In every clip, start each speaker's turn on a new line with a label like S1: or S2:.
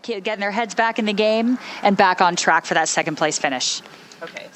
S1: getting their heads back in the game and back on track for that second place finish.
S2: Okay.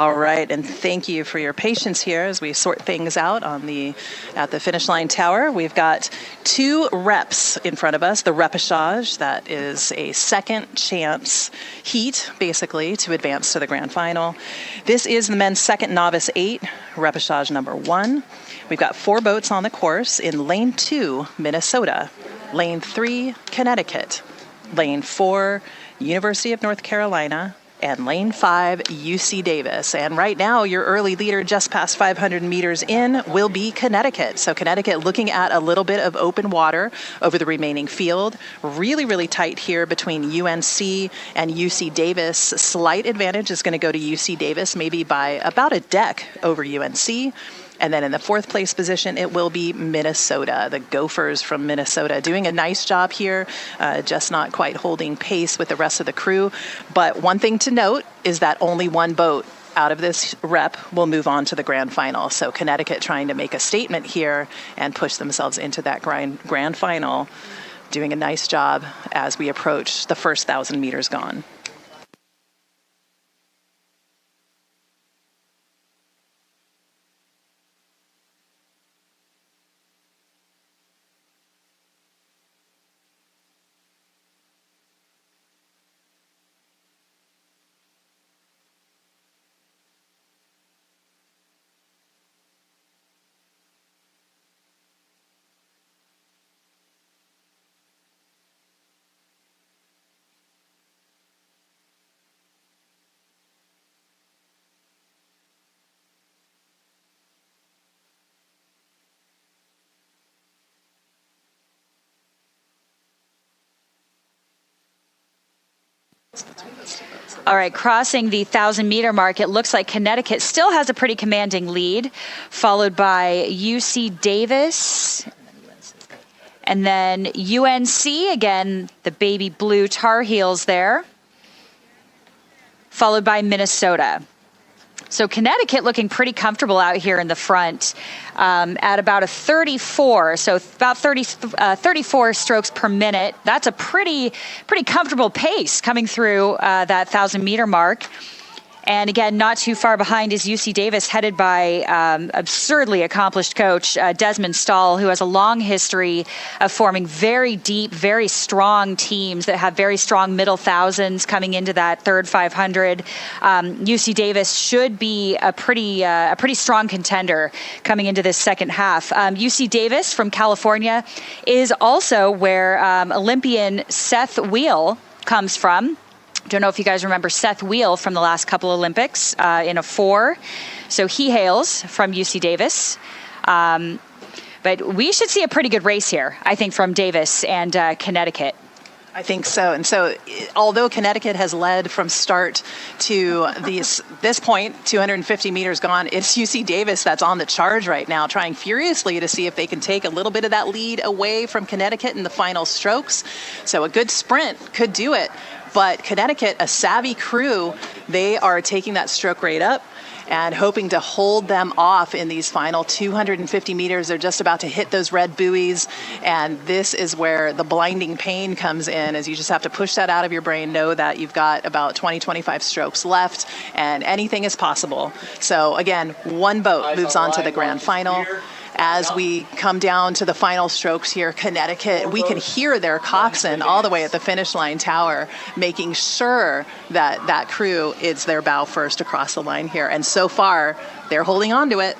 S2: All right, and thank you for your patience here as we sort things out at the finish line tower. We've got 2 reps in front of us. The repechage, that is a second chance heat, basically, to advance to the grand final. This is the men's second novice 8, repechage number 1. We've got 4 boats on the course in lane 2, Minnesota, lane 3, Connecticut, lane 4, University of North Carolina, and lane 5, UC Davis. And right now, your early leader just past 500 meters in will be Connecticut. So Connecticut looking at a little bit of open water over the remaining field. Really, really tight here between UNC and UC Davis. Slight advantage is going to go to UC Davis, maybe by about a deck over UNC. And then in the 4th place position, it will be Minnesota, the Gophers from Minnesota, doing a nice job here, just not quite holding pace with the rest of the crew. But one thing to note is that only 1 boat out of this rep will move on to the grand final. So Connecticut trying to make a statement here and push themselves into that grand final, doing a nice job as we approach the first 1,000 meters gone.
S1: All right, crossing the 1,000-meter mark, it looks like Connecticut still has a pretty commanding lead, followed by UC Davis, and then UNC, again, the baby blue Tar Heels there, followed by Minnesota. So Connecticut looking pretty comfortable out here in the front at about a 34, so about 34 strokes per minute. That's a pretty comfortable pace coming through that 1,000-meter mark. And again, not too far behind is UC Davis, headed by absurdly accomplished coach Desmond Stahl, who has a long history of forming very deep, very strong teams that have very strong middle thousands coming into that third 500. UC Davis should be a pretty strong contender coming into this second half. UC Davis from California is also where Olympian Seth Wheel comes from. Don't know if you guys remember Seth Wheel from the last couple Olympics in a 4. So he hails from UC Davis. But we should see a pretty good race here, I think, from Davis and Connecticut.
S2: I think so. And so although Connecticut has led from start to this point, 250 meters gone, it's UC Davis that's on the charge right now, trying furiously to see if they can take a little bit of that lead away from Connecticut in the final strokes. So a good sprint could do it. But Connecticut, a savvy crew, they are taking that stroke rate up and hoping to hold them off in these final 250 meters. They're just about to hit those red buoys, and this is where the blinding pain comes in, as you just have to push that out of your brain, know that you've got about 20-25 strokes left, and anything is possible. So again, one boat moves on to the grand final. As we come down to the final strokes here, Connecticut, we can hear their coxswain all the way at the finish line tower, making sure that that crew is their bow first across the line here. And so far, they're holding on to it.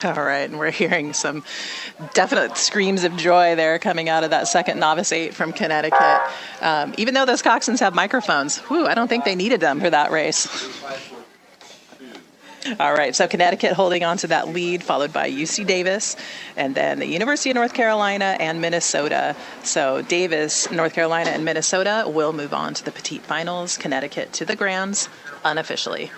S2: All right, and we're hearing some definite screams of joy there coming out of that second novice 8 from Connecticut. Even though those coxswains have microphones, I don't think they needed them for that race. All right, so Connecticut holding on to that lead, followed by UC Davis, and then the University of North Carolina and Minnesota. So Davis, North Carolina, and Minnesota will move on to the petite finals. Connecticut to the grands unofficially.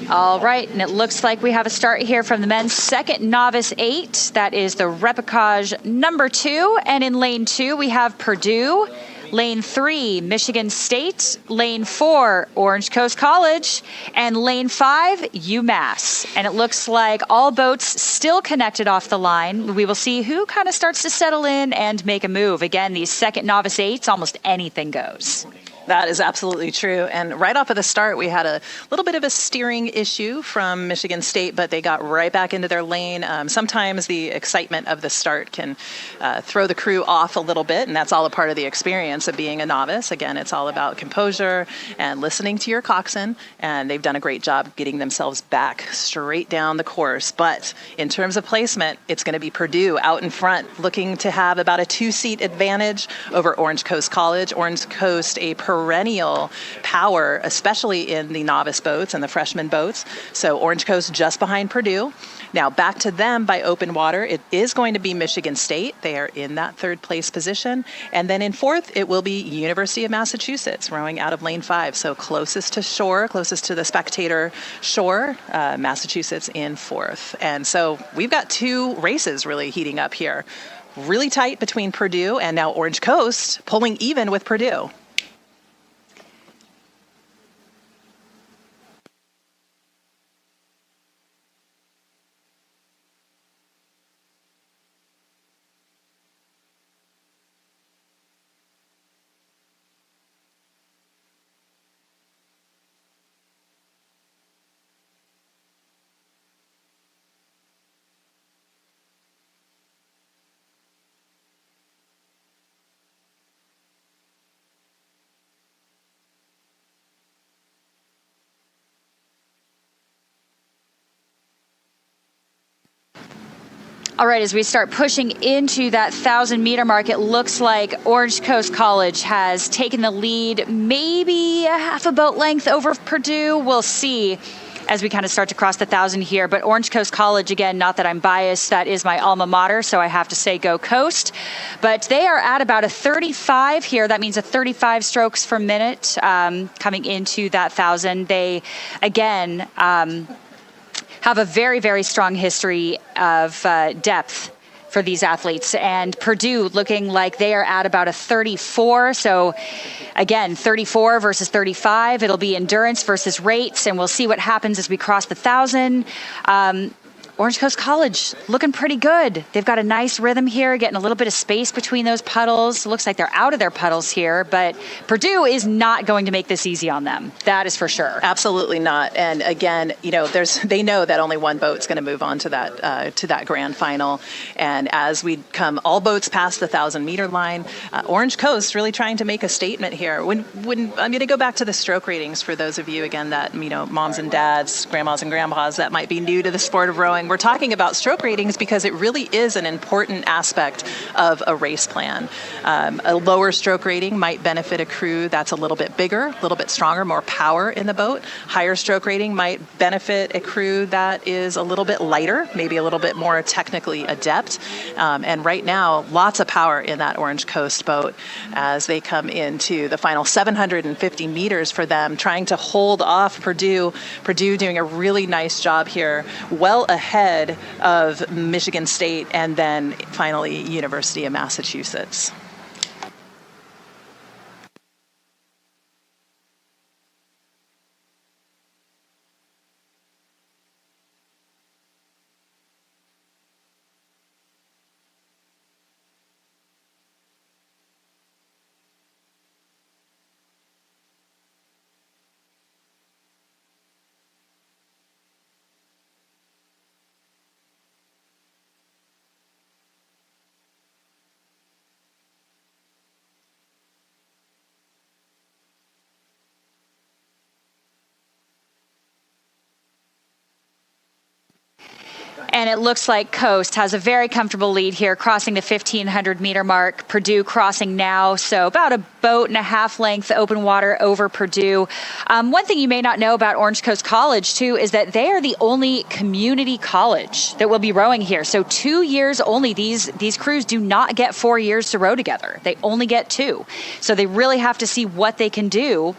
S1: All right, and it looks like we have a start here from the men's second novice 8. That is the repechage number 2. And in lane 2, we have Purdue. Lane 3, Michigan State. Lane 4, Orange Coast College. And lane 5, UMass. And it looks like all boats still connected off the line. We will see who kind of starts to settle in and make a move. Again, these second novice 8s, almost anything goes.
S2: That is absolutely true. And right off of the start, we had a little bit of a steering issue from Michigan State, but they got right back into their lane. Sometimes the excitement of the start can throw the crew off a little bit, and that's all a part of the experience of being a novice. Again, it's all about composure and listening to your coxswain, and they've done a great job getting themselves back straight down the course. But in terms of placement, it's going to be Purdue out in front, looking to have about a 2-seat advantage over Orange Coast College. Orange Coast, a perennial power, especially in the novice boats and the freshman boats. So Orange Coast just behind Purdue. Now back to them by open water, it is going to be Michigan State. They are in that third place position. And then in fourth, it will be University of Massachusetts rowing out of lane 5. So closest to shore, closest to the spectator shore, Massachusetts in fourth. And so we've got 2 races really heating up here. Really tight between Purdue and now Orange Coast pulling even with Purdue.
S1: All right, as we start pushing into that 1,000-meter mark, it looks like Orange Coast College has taken the lead, maybe a half a boat length over Purdue. We'll see as we kind of start to cross the 1,000 here. But Orange Coast College, again, not that I'm biased, that is my alma mater, so I have to say go Coast. But they are at about a 35 here. That means a 35 strokes per minute coming into that 1,000. They, again, have a very, very strong history of depth for these athletes. And Purdue looking like they are at about a 34. So again, 34 versus 35. It'll be endurance versus rates, and we'll see what happens as we cross the 1,000. Orange Coast College looking pretty good. They've got a nice rhythm here, getting a little bit of space between those puddles. Looks like they're out of their puddles here, but Purdue is not going to make this easy on them. That is for sure.
S2: Absolutely not. And again, they know that only one boat's going to move on to that grand final. And as we come all boats past the 1,000-meter line, Orange Coast really trying to make a statement here. When I'm going to go back to the stroke ratings for those of you again that moms and dads, grandmas and grandpas that might be new to the sport of rowing. We're talking about stroke ratings because it really is an important aspect of a race plan. A lower stroke rating might benefit a crew that's a little bit bigger, a little bit stronger, more power in the boat. Higher stroke rating might benefit a crew that is a little bit lighter, maybe a little bit more technically adept. And right now, lots of power in that Orange Coast boat as they come into the final 750 meters for them, trying to hold off Purdue. Purdue doing a really nice job here, well ahead of Michigan State and then finally University of Massachusetts.
S1: And it looks like Coast has a very comfortable lead here, crossing the 1,500-meter mark. Purdue crossing now, so about a boat and a half length open water over Purdue. One thing you may not know about Orange Coast College, too, is that they are the only community college that will be rowing here. So 2 years only. These crews do not get 4 years to row together. They only get 2. So they really have to see what they can do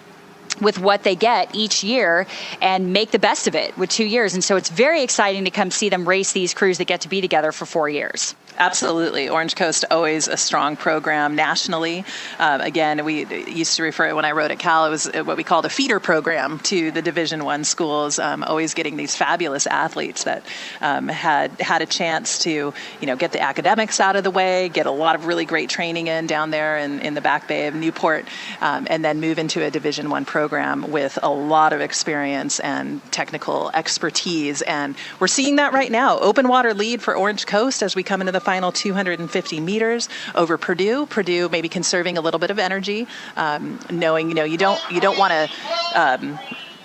S1: with what they get each year and make the best of it with 2 years. And so it's very exciting to come see them race these crews that get to be together for 4 years.
S2: Absolutely. Orange Coast, always a strong program nationally. Again, we used to refer, when I rode at Cal, it was what we called a feeder program to the Division I schools, always getting these fabulous athletes that had a chance to, get the academics out of the way, get a lot of really great training down there in the Back Bay of Newport, and then move into a Division I program with a lot of experience and technical expertise. And we're seeing that right now. Open water lead for Orange Coast as we come into the final 250 meters over Purdue. Purdue maybe conserving a little bit of energy, knowing you don't want to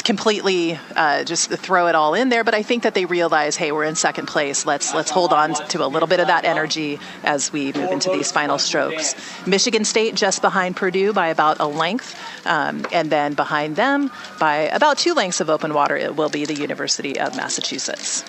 S2: completely just throw it all in there, but I think that they realize, hey, we're in second place. Let's hold on to a little bit of that energy as we move into these final strokes. Michigan State just behind Purdue by about a length, and then behind them by about 2 lengths of open water, it will be the University of Massachusetts.